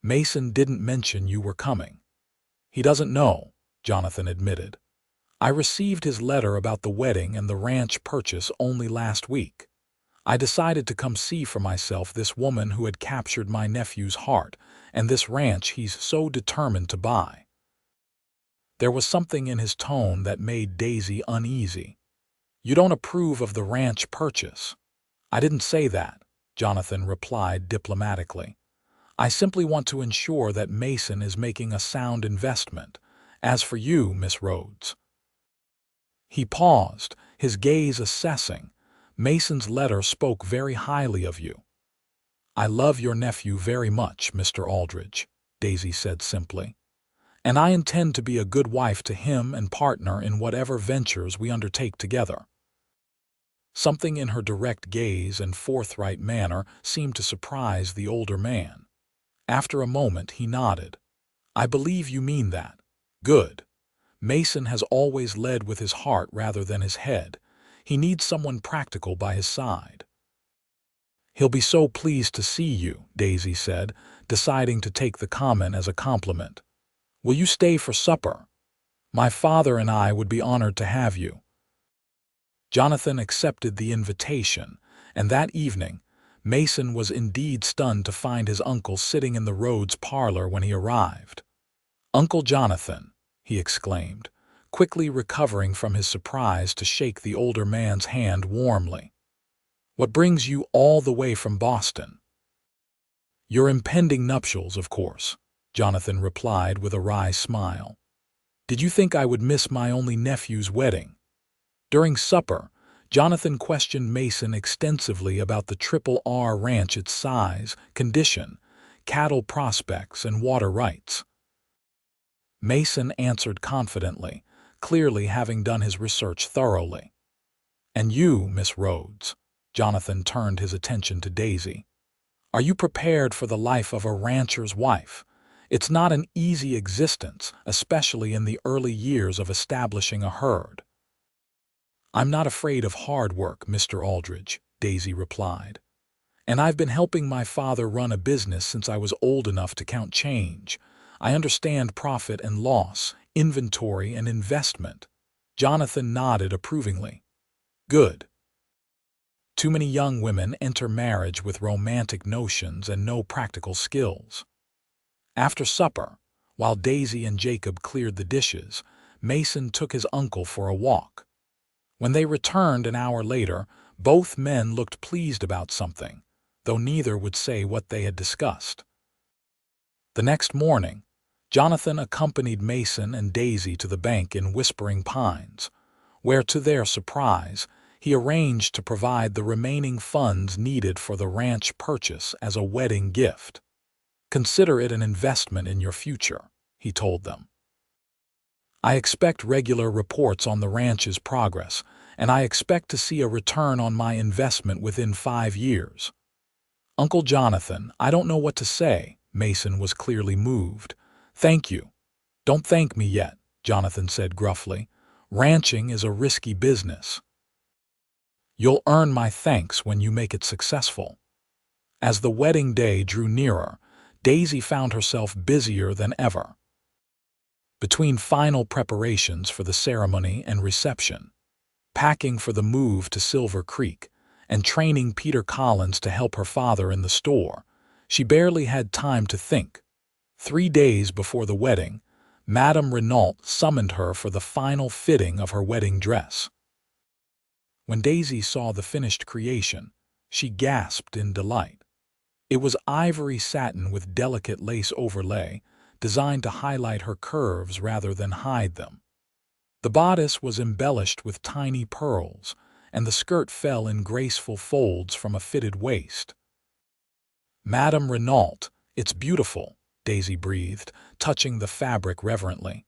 Mason didn't mention you were coming. He doesn't know, Jonathan admitted. I received his letter about the wedding and the ranch purchase only last week. I decided to come see for myself this woman who had captured my nephew's heart, and this ranch he's so determined to buy. There was something in his tone that made Daisy uneasy. You don't approve of the ranch purchase? I didn't say that, Jonathan replied diplomatically. I simply want to ensure that Mason is making a sound investment. As for you, Miss Rhodes. He paused, his gaze assessing. Mason's letter spoke very highly of you. I love your nephew very much, Mr. Aldridge, Daisy said simply. And I intend to be a good wife to him and partner in whatever ventures we undertake together. Something in her direct gaze and forthright manner seemed to surprise the older man. After a moment, he nodded. I believe you mean that. Good. Mason has always led with his heart rather than his head. He needs someone practical by his side. He'll be so pleased to see you, Daisy said, deciding to take the comment as a compliment. Will you stay for supper? My father and I would be honored to have you. Jonathan accepted the invitation, and that evening, Mason was indeed stunned to find his uncle sitting in the Rhodes parlor when he arrived. Uncle Jonathan, he exclaimed, quickly recovering from his surprise to shake the older man's hand warmly. What brings you all the way from Boston? Your impending nuptials, of course, Jonathan replied with a wry smile. Did you think I would miss my only nephew's wedding? During supper, Jonathan questioned Mason extensively about the Triple R Ranch, its size, condition, cattle prospects, and water rights. Mason answered confidently, clearly having done his research thoroughly. And you, Miss Rhodes, Jonathan turned his attention to Daisy. Are you prepared for the life of a rancher's wife? It's not an easy existence, especially in the early years of establishing a herd. I'm not afraid of hard work, Mr. Aldridge, Daisy replied. And I've been helping my father run a business since I was old enough to count change. I understand profit and loss, inventory and investment. Jonathan nodded approvingly. Good. Too many young women enter marriage with romantic notions and no practical skills. After supper, while Daisy and Jacob cleared the dishes, Mason took his uncle for a walk. When they returned an hour later, both men looked pleased about something, though neither would say what they had discussed. The next morning, Jonathan accompanied Mason and Daisy to the bank in Whispering Pines, where, to their surprise, he arranged to provide the remaining funds needed for the ranch purchase as a wedding gift. Consider it an investment in your future, he told them. I expect regular reports on the ranch's progress, and I expect to see a return on my investment within 5 years. Uncle Jonathan, I don't know what to say. Mason was clearly moved. Thank you. Don't thank me yet, Jonathan said gruffly. Ranching is a risky business. You'll earn my thanks when you make it successful. As the wedding day drew nearer, Daisy found herself busier than ever. Between final preparations for the ceremony and reception, packing for the move to Silver Creek, and training Peter Collins to help her father in the store, she barely had time to think. 3 days before the wedding, Madame Renault summoned her for the final fitting of her wedding dress. When Daisy saw the finished creation, she gasped in delight. It was ivory satin with delicate lace overlay, designed to highlight her curves rather than hide them. The bodice was embellished with tiny pearls, and the skirt fell in graceful folds from a fitted waist. "Madame Renault, it's beautiful," Daisy breathed, touching the fabric reverently.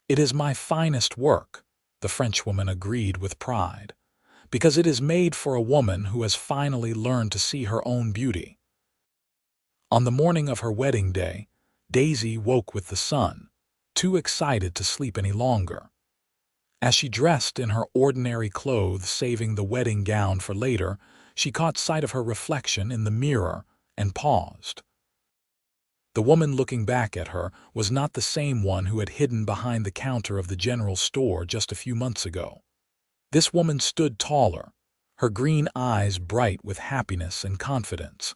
"It is my finest work," the Frenchwoman agreed with pride, "because it is made for a woman who has finally learned to see her own beauty." On the morning of her wedding day, Daisy woke with the sun, too excited to sleep any longer. As she dressed in her ordinary clothes, saving the wedding gown for later, she caught sight of her reflection in the mirror and paused. The woman looking back at her was not the same one who had hidden behind the counter of the general store just a few months ago. This woman stood taller, her green eyes bright with happiness and confidence.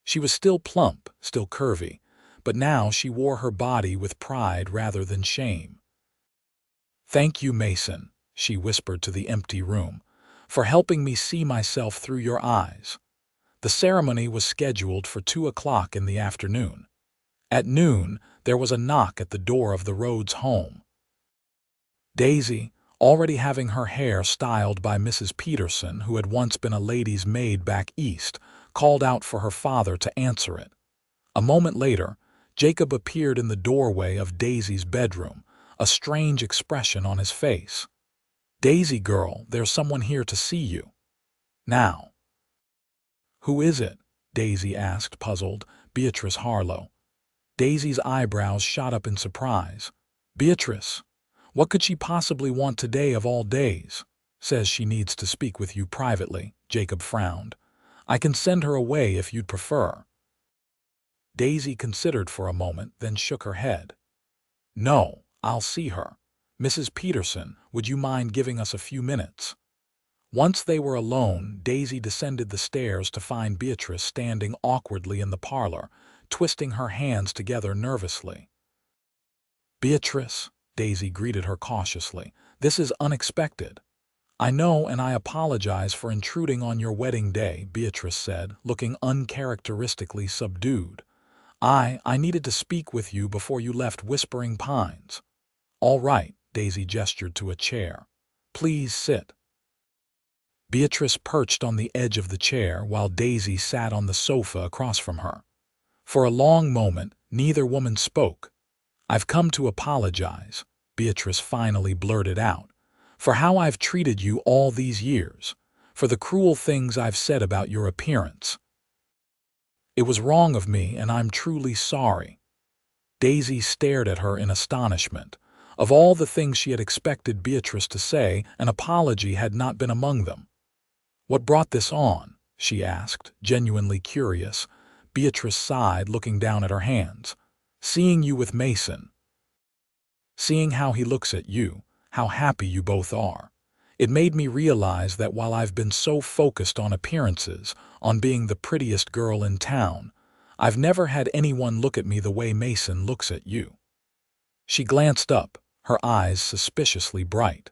She was still plump, still curvy, but now she wore her body with pride rather than shame. "Thank you, Mason," she whispered to the empty room, "for helping me see myself through your eyes." The ceremony was scheduled for 2 o'clock in the afternoon. At noon, there was a knock at the door of the Rhodes home. Daisy, already having her hair styled by Mrs. Peterson, who had once been a lady's maid back east, called out for her father to answer it. A moment later, Jacob appeared in the doorway of Daisy's bedroom, a strange expression on his face. "Daisy girl, there's someone here to see you." "Now." "Who is it?" Daisy asked, puzzled. "Beatrice Harlow." Daisy's eyebrows shot up in surprise. "Beatrice? What could she possibly want today of all days?" "Says she needs to speak with you privately," Jacob frowned. "I can send her away if you'd prefer." Daisy considered for a moment, then shook her head. "No, I'll see her. Mrs. Peterson, would you mind giving us a few minutes?" Once they were alone, Daisy descended the stairs to find Beatrice standing awkwardly in the parlor, twisting her hands together nervously. "Beatrice," Daisy greeted her cautiously, "this is unexpected." "I know, and I apologize for intruding on your wedding day," Beatrice said, looking uncharacteristically subdued. I needed to speak with you before you left Whispering Pines." "All right," Daisy gestured to a chair. "Please sit." Beatrice perched on the edge of the chair while Daisy sat on the sofa across from her. For a long moment, neither woman spoke. "I've come to apologize," Beatrice finally blurted out, "for how I've treated you all these years, for the cruel things I've said about your appearance. It was wrong of me, and I'm truly sorry." Daisy stared at her in astonishment. Of all the things she had expected Beatrice to say, an apology had not been among them. "What brought this on?" she asked, genuinely curious. Beatrice sighed, looking down at her hands. "Seeing you with Mason. Seeing how he looks at you, how happy you both are. It made me realize that while I've been so focused on appearances, on being the prettiest girl in town, I've never had anyone look at me the way Mason looks at you." She glanced up, her eyes suspiciously bright.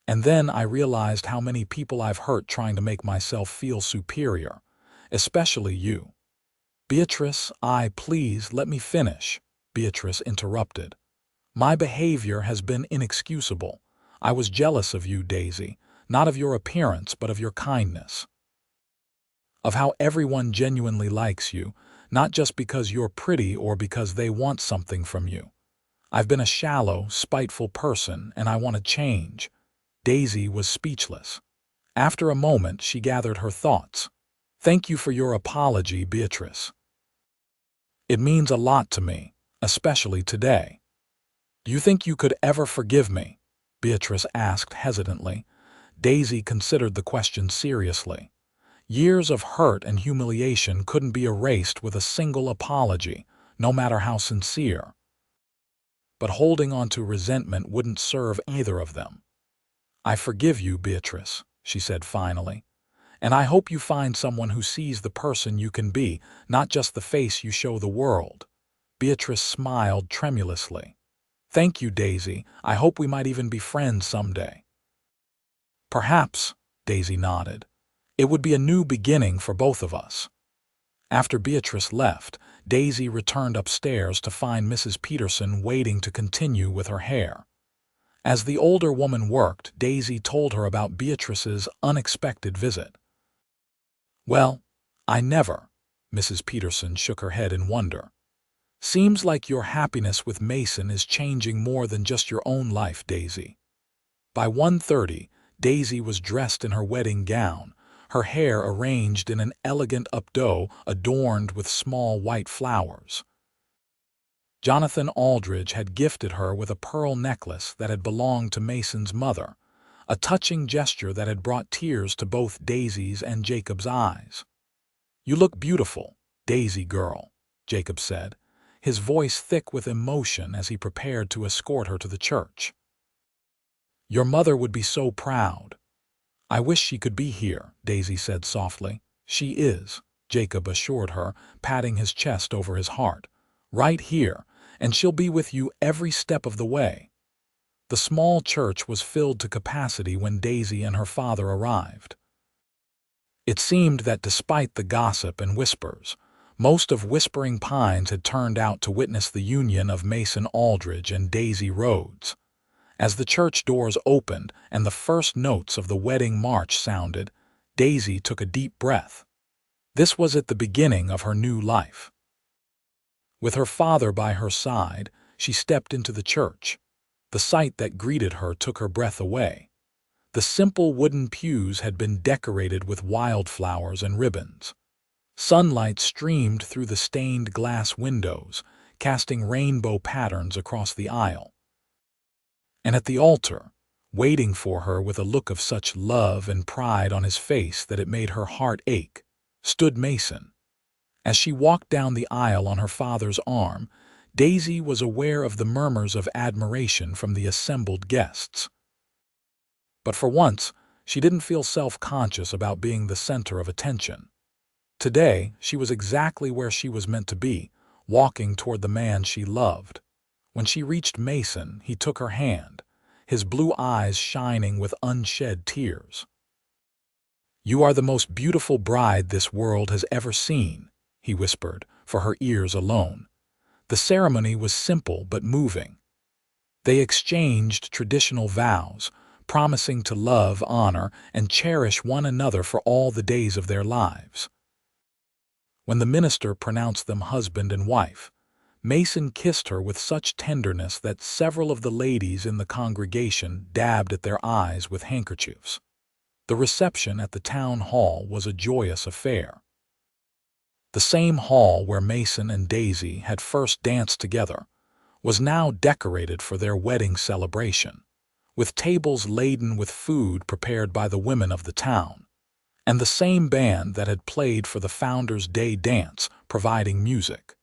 "And then I realized how many people I've hurt trying to make myself feel superior, especially you." "Beatrice, please let me finish," Beatrice interrupted. "My behavior has been inexcusable. I was jealous of you, Daisy, not of your appearance but of your kindness. Of how everyone genuinely likes you, not just because you're pretty or because they want something from you. I've been a shallow, spiteful person, and I want to change." Daisy was speechless. After a moment, she gathered her thoughts. "Thank you for your apology, Beatrice. It means a lot to me, especially today." "Do you think you could ever forgive me?" Beatrice asked hesitantly. Daisy considered the question seriously. Years of hurt and humiliation couldn't be erased with a single apology, no matter how sincere. But holding on to resentment wouldn't serve either of them. "I forgive you, Beatrice," she said finally. "And I hope you find someone who sees the person you can be, not just the face you show the world." Beatrice smiled tremulously. "Thank you, Daisy. I hope we might even be friends someday." "Perhaps," Daisy nodded. "It would be a new beginning for both of us." After Beatrice left, Daisy returned upstairs to find Mrs. Peterson waiting to continue with her hair. As the older woman worked, Daisy told her about Beatrice's unexpected visit. "Well, I never," Mrs. Peterson shook her head in wonder. "Seems like your happiness with Mason is changing more than just your own life, Daisy." By 1:30, Daisy was dressed in her wedding gown, her hair arranged in an elegant updo adorned with small white flowers. Jonathan Aldridge had gifted her with a pearl necklace that had belonged to Mason's mother, a touching gesture that had brought tears to both Daisy's and Jacob's eyes. "You look beautiful, Daisy girl," Jacob said, his voice thick with emotion as he prepared to escort her to the church. "Your mother would be so proud." "I wish she could be here," Daisy said softly. "She is," Jacob assured her, patting his chest over his heart. "Right here, and she'll be with you every step of the way." The small church was filled to capacity when Daisy and her father arrived. It seemed that despite the gossip and whispers, most of Whispering Pines had turned out to witness the union of Mason Aldridge and Daisy Rhodes. As the church doors opened and the first notes of the wedding march sounded, Daisy took a deep breath. This was at the beginning of her new life. With her father by her side, she stepped into the church. The sight that greeted her took her breath away. The simple wooden pews had been decorated with wildflowers and ribbons. Sunlight streamed through the stained glass windows, casting rainbow patterns across the aisle. And at the altar, waiting for her with a look of such love and pride on his face that it made her heart ache, stood Mason. As she walked down the aisle on her father's arm, Daisy was aware of the murmurs of admiration from the assembled guests. But for once, she didn't feel self-conscious about being the center of attention. Today, she was exactly where she was meant to be, walking toward the man she loved. When she reached Mason, he took her hand, his blue eyes shining with unshed tears. "You are the most beautiful bride this world has ever seen," he whispered, for her ears alone. The ceremony was simple but moving. They exchanged traditional vows, promising to love, honor, and cherish one another for all the days of their lives. When the minister pronounced them husband and wife, Mason kissed her with such tenderness that several of the ladies in the congregation dabbed at their eyes with handkerchiefs. The reception at the town hall was a joyous affair. The same hall where Mason and Daisy had first danced together was now decorated for their wedding celebration, with tables laden with food prepared by the women of the town, and the same band that had played for the Founders' Day dance providing music.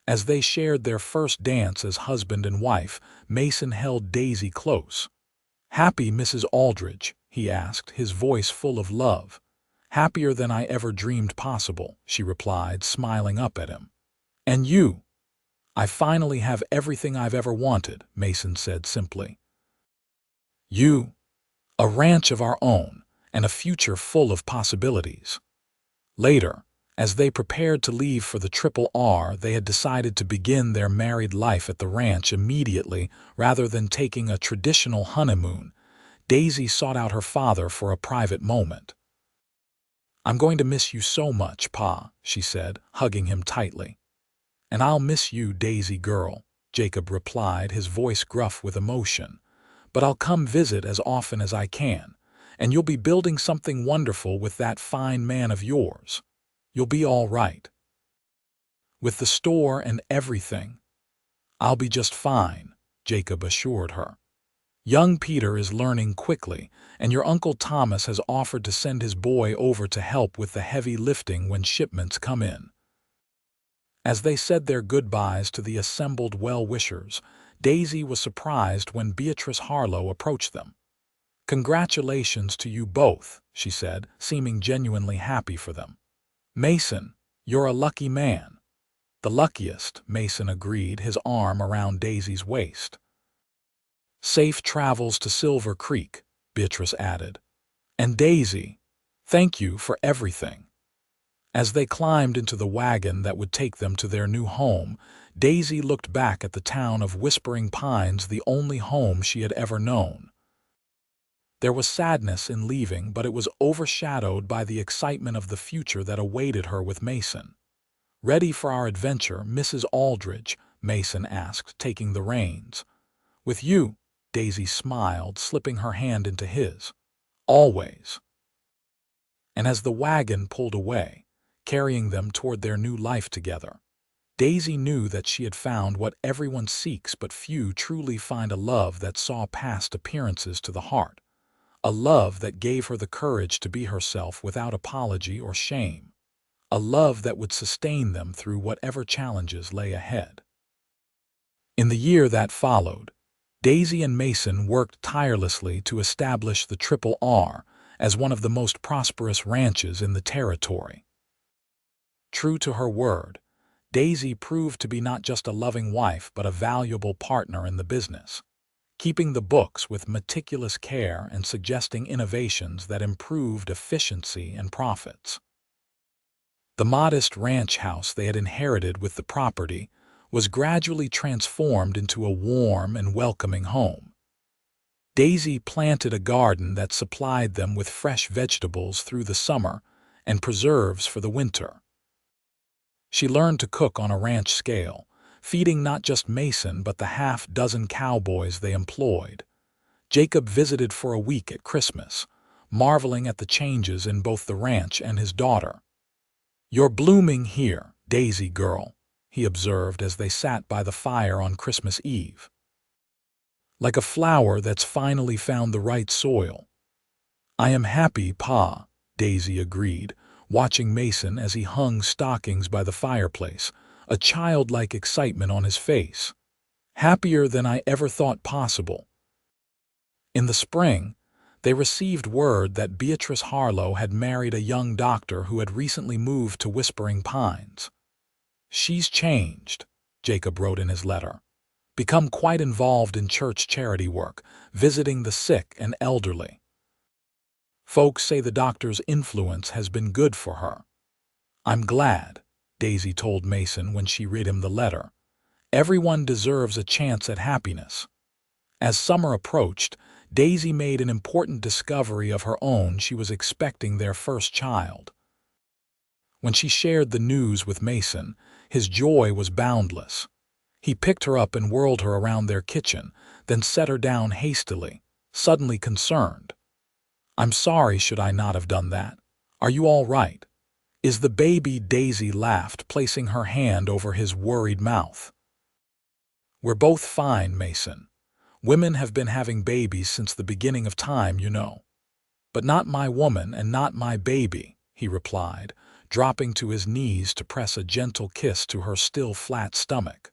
As they shared their first dance as husband and wife, Mason held Daisy close. "Happy, Mrs. Aldridge?" he asked, his voice full of love. "Happier than I ever dreamed possible," she replied, smiling up at him. "And you?" "I finally have everything I've ever wanted," Mason said simply. "You? A ranch of our own, and a future full of possibilities." Later, as they prepared to leave for the Triple R, they had decided to begin their married life at the ranch immediately rather than taking a traditional honeymoon. Daisy sought out her father for a private moment. "I'm going to miss you so much, Pa," she said, hugging him tightly. "And I'll miss you, Daisy girl," Jacob replied, his voice gruff with emotion. "But I'll come visit as often as I can, and you'll be building something wonderful with that fine man of yours. You'll be all right." "With the store and everything, I'll be just fine," Jacob assured her. "Young Peter is learning quickly, and your Uncle Thomas has offered to send his boy over to help with the heavy lifting when shipments come in." As they said their goodbyes to the assembled well-wishers, Daisy was surprised when Beatrice Harlow approached them. "Congratulations to you both," she said, seeming genuinely happy for them. "Mason, you're a lucky man." "The luckiest," Mason agreed, his arm around Daisy's waist. "Safe travels to Silver Creek," Beatrice added. "And Daisy, thank you for everything." As they climbed into the wagon that would take them to their new home, Daisy looked back at the town of Whispering Pines, the only home she had ever known. There was sadness in leaving, but it was overshadowed by the excitement of the future that awaited her with Mason. "Ready for our adventure, Mrs. Aldridge?" Mason asked, taking the reins. "With you," Daisy smiled, slipping her hand into his. "Always." And as the wagon pulled away, carrying them toward their new life together, Daisy knew that she had found what everyone seeks, but few truly find: a love that saw past appearances to the heart, a love that gave her the courage to be herself without apology or shame, a love that would sustain them through whatever challenges lay ahead. In the year that followed, Daisy and Mason worked tirelessly to establish the Triple R as one of the most prosperous ranches in the territory. True to her word, Daisy proved to be not just a loving wife but a valuable partner in the business, keeping the books with meticulous care and suggesting innovations that improved efficiency and profits. The modest ranch house they had inherited with the property was gradually transformed into a warm and welcoming home. Daisy planted a garden that supplied them with fresh vegetables through the summer and preserves for the winter. She learned to cook on a ranch scale, feeding not just Mason but the half-dozen cowboys they employed. Jacob visited for a week at Christmas, marveling at the changes in both the ranch and his daughter. "You're blooming here, Daisy girl," he observed as they sat by the fire on Christmas Eve. "Like a flower that's finally found the right soil." "I am happy, Pa," Daisy agreed, watching Mason as he hung stockings by the fireplace, a childlike excitement on his face. "Happier than I ever thought possible." In the spring, they received word that Beatrice Harlow had married a young doctor who had recently moved to Whispering Pines. "She's changed," Jacob wrote in his letter, "become quite involved in church charity work, visiting the sick and elderly. Folks say the doctor's influence has been good for her." "I'm glad," Daisy told Mason when she read him the letter. "Everyone deserves a chance at happiness." As summer approached, Daisy made an important discovery of her own. She was expecting their first child. When she shared the news with Mason, his joy was boundless. He picked her up and whirled her around their kitchen, then set her down hastily, suddenly concerned. "I'm sorry, should I not have done that? Are you all right? Is the baby?" Daisy laughed, placing her hand over his worried mouth. "We're both fine, Mason. Women have been having babies since the beginning of time, you know." "But not my woman and not my baby," he replied, dropping to his knees to press a gentle kiss to her still flat stomach.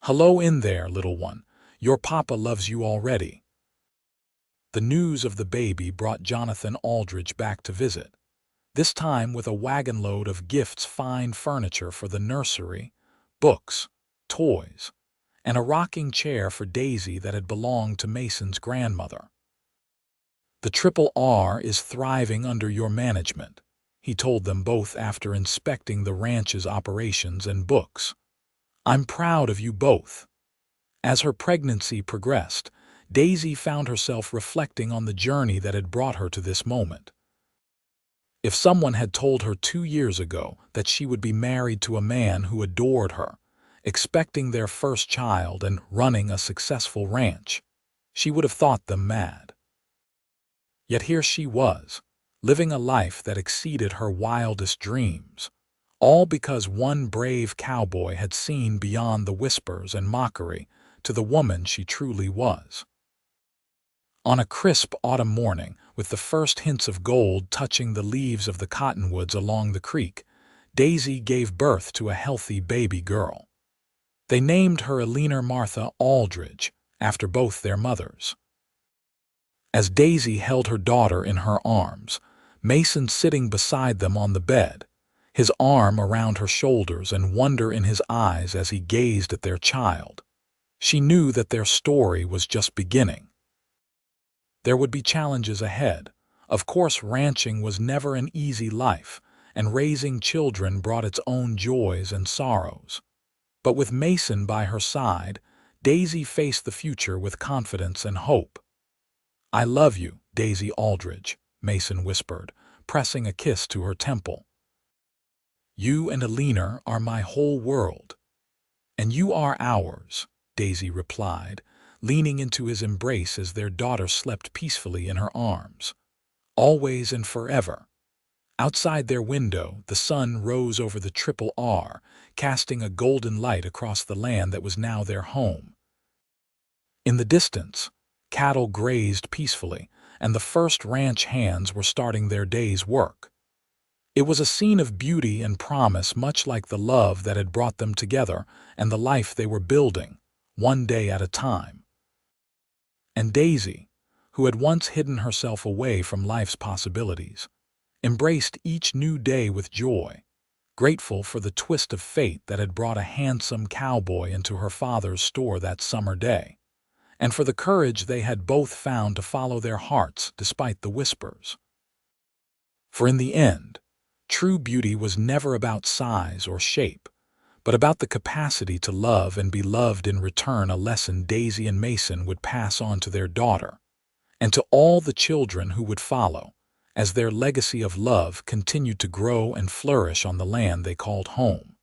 "Hello in there, little one. Your papa loves you already." The news of the baby brought Jonathan Aldridge back to visit, this time with a wagon load of gifts: fine furniture for the nursery, books, toys, and a rocking chair for Daisy that had belonged to Mason's grandmother. "The Triple R is thriving under your management," he told them both after inspecting the ranch's operations and books. "I'm proud of you both." As her pregnancy progressed, Daisy found herself reflecting on the journey that had brought her to this moment. If someone had told her 2 years ago that she would be married to a man who adored her, expecting their first child, and running a successful ranch, she would have thought them mad. Yet here she was, living a life that exceeded her wildest dreams, all because one brave cowboy had seen beyond the whispers and mockery to the woman she truly was. On a crisp autumn morning, with the first hints of gold touching the leaves of the cottonwoods along the creek, Daisy gave birth to a healthy baby girl. They named her Eleanor Martha Aldridge, after both their mothers. As Daisy held her daughter in her arms, Mason sitting beside them on the bed, his arm around her shoulders and wonder in his eyes as he gazed at their child, she knew that their story was just beginning. There would be challenges ahead. Of course, ranching was never an easy life, and raising children brought its own joys and sorrows. But with Mason by her side, Daisy faced the future with confidence and hope. "I love you, Daisy Aldridge," Mason whispered, pressing a kiss to her temple. "You and Alina are my whole world." "And you are ours," Daisy replied, leaning into his embrace as their daughter slept peacefully in her arms. "Always and forever." Outside their window, the sun rose over the Triple R, casting a golden light across the land that was now their home. In the distance, cattle grazed peacefully, and the first ranch hands were starting their day's work. It was a scene of beauty and promise, much like the love that had brought them together and the life they were building, one day at a time. And Daisy, who had once hidden herself away from life's possibilities, embraced each new day with joy, grateful for the twist of fate that had brought a handsome cowboy into her father's store that summer day, and for the courage they had both found to follow their hearts despite the whispers. For in the end, true beauty was never about size or shape, but about the capacity to love and be loved in return, a lesson Daisy and Mason would pass on to their daughter, and to all the children who would follow, as their legacy of love continued to grow and flourish on the land they called home.